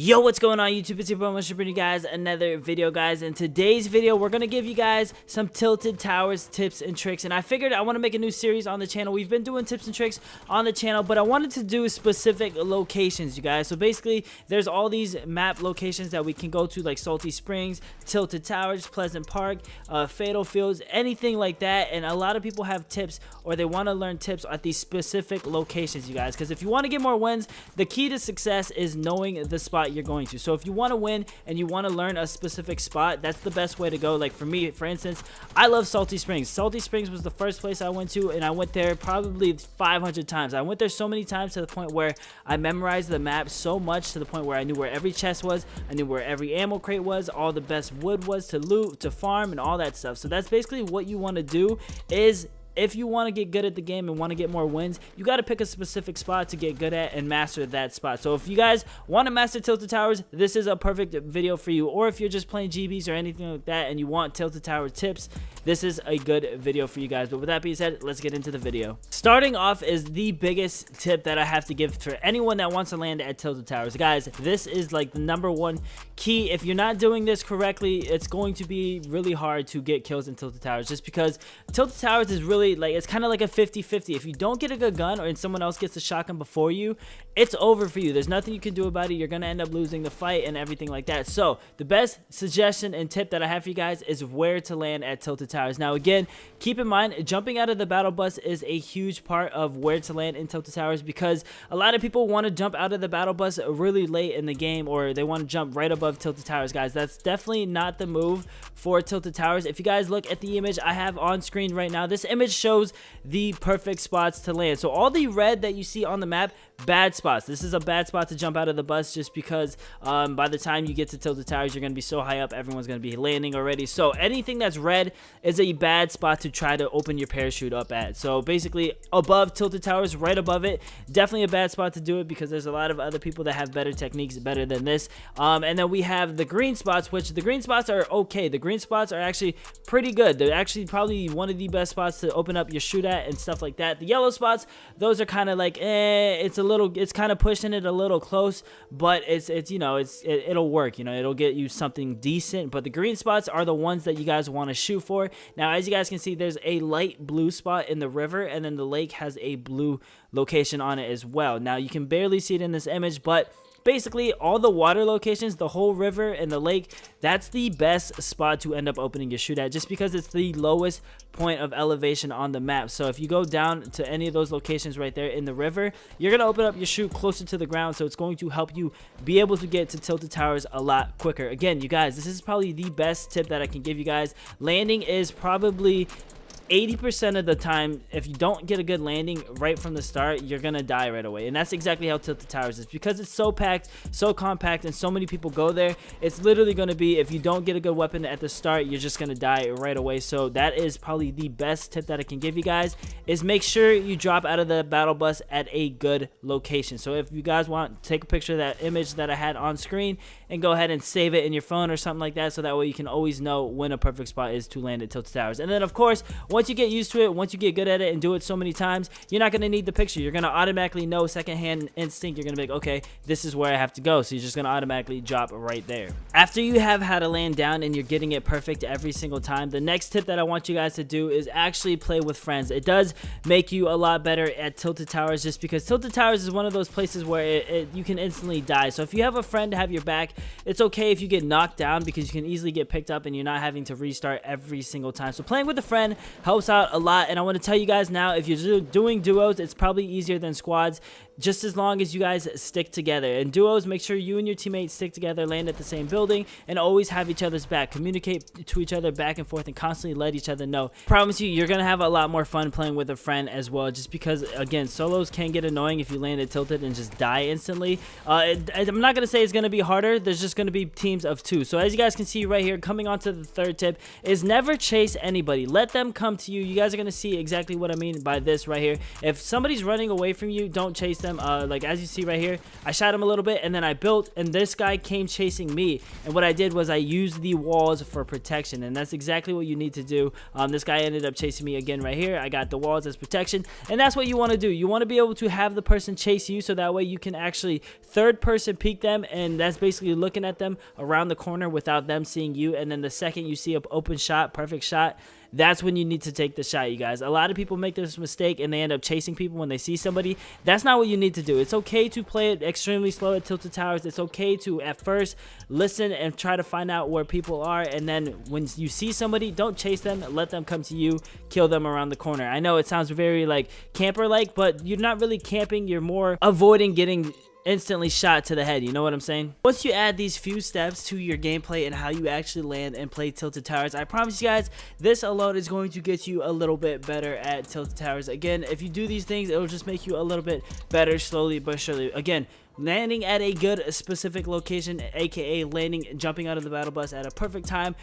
Yo, what's going on YouTube? It's your boy Mr. Bringing you guys another video, guys. In today's video, we're gonna give you guys some tilted towers tips and tricks, and I figured I want to make a new series on the channel. We've been doing tips and tricks on the channel, but I wanted to do specific locations, you guys. So basically, there's all these map locations that we can go to, like Salty Springs, Tilted Towers, Pleasant Park, Fatal Fields, anything like that. And a lot of people have tips, or they want to learn tips at these specific locations, you guys, because if you want to get more wins, the key to success is knowing the spot you're going to. So if you want to win and you want to learn a specific spot, that's the best way to go. Like for me, for instance, I love Salty Springs. Salty Springs was the first place I went to, and I went there probably 500 times. I went there so many times to the point where I memorized the map so much, to the point where I knew where every chest was, I knew where every ammo crate was, all the best wood was to loot, to farm, and all that stuff. So that's basically what you want to do. Is if you want to get good at the game and want to get more wins, you got to pick a specific spot to get good at and master that spot. So if you guys want to master Tilted Towers, this is a perfect video for you. Or if you're just playing GBs or anything like that and you want Tilted Tower tips, this is a good video for you guys. But with that being said, let's get into the video. Starting off is the biggest tip that I have to give for anyone that wants to land at Tilted Towers. Guys, this is like the #1 key. If you're not doing this correctly, it's going to be really hard to get kills in Tilted Towers, just because Tilted Towers is really like, it's kind of like a 50-50. If you don't get a good gun, or someone else gets a shotgun before you, it's over for you. There's nothing you can do about it. You're gonna end up losing the fight and everything like that. So the best suggestion and tip that I have for you guys is where to land at Tilted Towers. Now again, keep in mind, jumping out of the battle bus is a huge part of where to land in Tilted Towers, because a lot of people want to jump out of the battle bus really late in the game, or they want to jump right above Tilted Towers. Guys, that's definitely not the move for Tilted Towers. If you guys look at the image I have on screen right now, this image shows the perfect spots to land. So all the red that you see on the map, bad spots. This is a bad spot to jump out of the bus, just because by the time you get to Tilted Towers, you're going to be so high up, everyone's going to be landing already. So anything that's red is a bad spot to try to open your parachute up at. So basically, above Tilted Towers, right above it, definitely a bad spot to do it, because there's a lot of other people that have better techniques, better than this. And then we have the green spots, which the green spots are okay. The green spots are actually pretty good. They're actually probably one of the best spots to open up your shoot at and stuff like that. The yellow spots, those are kind of like, it's kind of pushing it a little close, but it'll work. It'll get you something decent. But the green spots are the ones that you guys want to shoot for. Now, as you guys can see, there's a light blue spot in the river, and then the lake has a blue location on it as well. Now, you can barely see it in this image, but basically all the water locations, the whole river and the lake, that's the best spot to end up opening your shoot at, just because it's the lowest point of elevation on the map. So if you go down to any of those locations right there in the river, you're going to open up your shoot closer to the ground, so it's going to help you be able to get to Tilted Towers a lot quicker. Again, you guys, this is probably the best tip that I can give you guys. Landing is probably 80% of the time, if you don't get a good landing right from the start, you're gonna die right away. And that's exactly how Tilted Towers is, because it's so packed, so compact, and so many people go there. It's literally gonna be, if you don't get a good weapon at the start, you're just gonna die right away. So that is probably the best tip that I can give you guys, is make sure you drop out of the battle bus at a good location. So if you guys want, take a picture of that image that I had on screen and go ahead and save it in your phone or something like that, so that way you can always know when a perfect spot is to land at Tilted Towers. And then of course, once you get used to it, once you get good at it and do it so many times, you're not going to need the picture. You're going to automatically know, secondhand instinct. You're going to be like, okay, this is where I have to go. So you're just going to automatically drop right there. After you have had to land down and you're getting it perfect every single time, the next tip that I want you guys to do is actually play with friends. It does make you a lot better at Tilted Towers, just because Tilted Towers is one of those places where you can instantly die. So if you have a friend to have your back, it's okay if you get knocked down, because you can easily get picked up and you're not having to restart every single time. So playing with a friend helps out a lot. And I want to tell you guys now, if you're doing duos, it's probably easier than squads, just as long as you guys stick together. In duos, make sure you and your teammates stick together, land at the same building, and always have each other's back. Communicate to each other back and forth, and constantly let each other know. Promise you, you're gonna have a lot more fun playing with a friend as well, just because, again, solos can get annoying if you land at tilted and just die instantly. I'm not gonna say it's gonna be harder. There's just gonna be teams of 2. So as you guys can see right here, coming on to the third tip, is never chase anybody. Let them come to you. You guys are gonna see exactly what I mean by this right here. If somebody's running away from you, don't chase them. them. Like as you see right here, I shot him a little bit and then I built, and this guy came chasing me, and what I did was I used the walls for protection, and that's exactly what you need to do. This guy ended up chasing me again right here. I got the walls as protection, and that's what you want to do. You want to be able to have the person chase you, so that way you can actually third person peek them, and that's basically looking at them around the corner without them seeing you. And then the second you see an open shot, perfect shot, that's when you need to take the shot, you guys. A lot of people make this mistake and they end up chasing people when they see somebody. That's not what you need to do. It's okay to play it extremely slow at Tilted Towers. It's okay to at first listen and try to find out where people are, and then when you see somebody, don't chase them, let them come to you, kill them around the corner. I know it sounds very like camper like, but you're not really camping, you're more avoiding getting instantly shot to the head. You know what I'm saying? Once you add these few steps to your gameplay and how you actually land and play Tilted Towers, I promise you guys, this alone is going to get you a little bit better at Tilted Towers. Again, if you do these things, it'll just make you a little bit better slowly but surely. Again, landing at a good specific location, aka jumping out of the battle bus at a perfect time,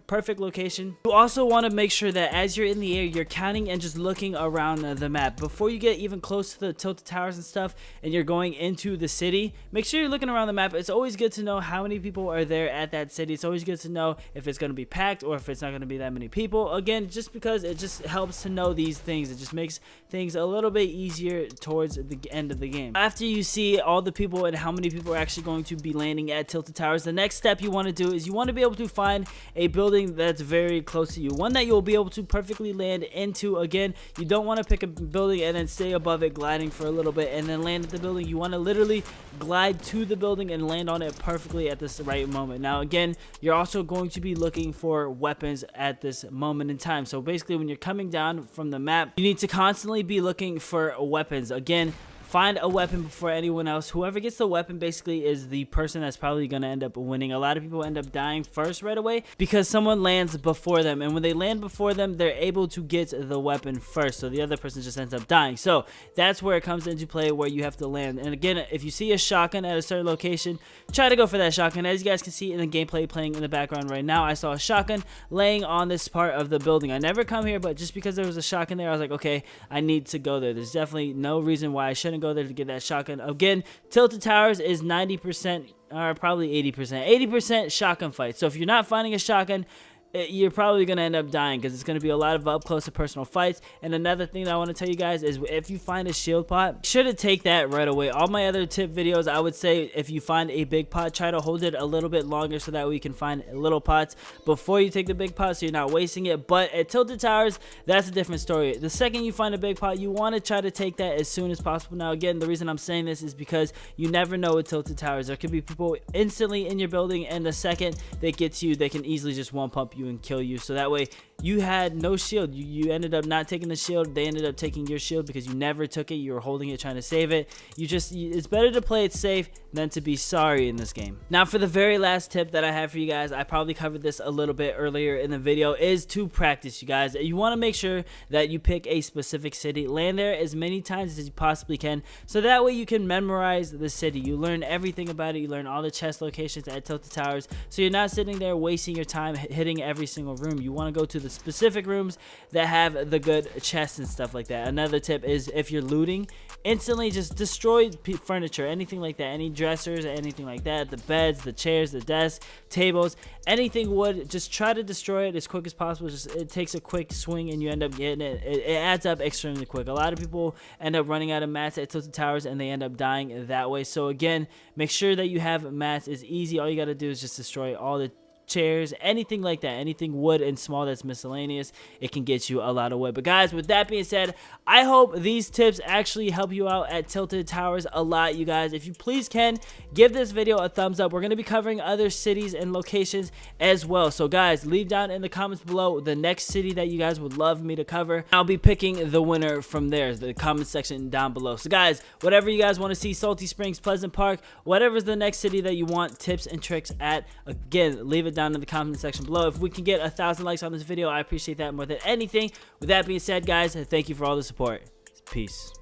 perfect location. You also want to make sure that as you're in the air, you're counting and just looking around the map before you get even close to the Tilted Towers and stuff, and you're going into the city. Make sure you're looking around the map. It's always good to know how many people are there at that city. It's always good to know if it's going to be packed or if it's not going to be that many people. Again, just because it just helps to know these things, it just makes things a little bit easier towards the end of the game. After you see all the people and how many people are actually going to be landing at Tilted Towers, the next step you want to do is you want to be able to find a building that's very close to you, one that you'll be able to perfectly land into. Again, you don't want to pick a building and then stay above it gliding for a little bit and then land at the building. You want to literally glide to the building and land on it perfectly at this right moment. Now again, you're also going to be looking for weapons at this moment in time. So basically, when you're coming down from the map, you need to constantly be looking for weapons. Again, find a weapon before anyone else. Whoever gets the weapon basically is the person that's probably going to end up winning. A lot of people end up dying first right away because someone lands before them, and when they land before them, they're able to get the weapon first, so the other person just ends up dying. So that's where it comes into play, where you have to land. And again, if you see a shotgun at a certain location, try to go for that shotgun. As you guys can see in the gameplay playing in the background right now, I saw a shotgun laying on this part of the building. I never come here, but just because there was a shotgun there, I was like, okay, I need to go there. There's definitely no reason why I shouldn't go there to get that shotgun. Again, Tilted Towers is 90% or probably 80% shotgun fight. So if you're not finding a shotgun, you're probably going to end up dying because it's going to be a lot of up close and personal fights. And another thing that I want to tell you guys is if you find a shield pot, should take that right away. All my other tip videos, I would say if you find a big pot, try to hold it a little bit longer so that way you can find little pots before you take the big pot so you're not wasting it. But at Tilted Towers, that's a different story. The second you find a big pot, you want to try to take that as soon as possible. Now again, the reason I'm saying this is because you never know with Tilted Towers. There could be people instantly in your building, and the second they get to you, they can easily just one pump you and kill you. So that way you had no shield. You ended up not taking the shield. They ended up taking your shield because you never took it. You were holding it, trying to save it. It's better to play it safe than to be sorry in this game. Now for the very last tip that I have for you guys, I probably covered this a little bit earlier in the video, is to practice, you guys. You want to make sure that you pick a specific city, land there as many times as you possibly can, so that way you can memorize the city. You learn everything about it. You learn all the chest locations at Tilted Towers, so you're not sitting there wasting your time hitting every single room. You want to go to the specific rooms that have the good chests and stuff like that. Another tip is if you're looting, instantly just destroy furniture, anything like that, any dressers, anything like that, the beds, the chairs, the desks, tables, anything wood, just try to destroy it as quick as possible. Just it takes a quick swing and you end up getting it. It adds up extremely quick. A lot of people end up running out of mats at Tilted Towers and they end up dying that way. So again, make sure that you have mats. It's easy. All you got to do is just destroy all the chairs, anything like that, anything wood and small that's miscellaneous. It can get you a lot of wood. But guys, with that being said, I hope these tips actually help you out at Tilted Towers a lot, you guys. If you please can, give this video a thumbs up. We're going to be covering other cities and locations as well. So guys, leave down in the comments below the next city that you guys would love me to cover. I'll be picking the winner from there, the comment section down below. So guys, whatever you guys want to see, Salty Springs, Pleasant Park, whatever's the next city that you want tips and tricks at, again, leave it down in the comment section below. If we can get 1,000 likes on this video, I appreciate that more than anything. With that being said, guys, thank you for all the support. Peace.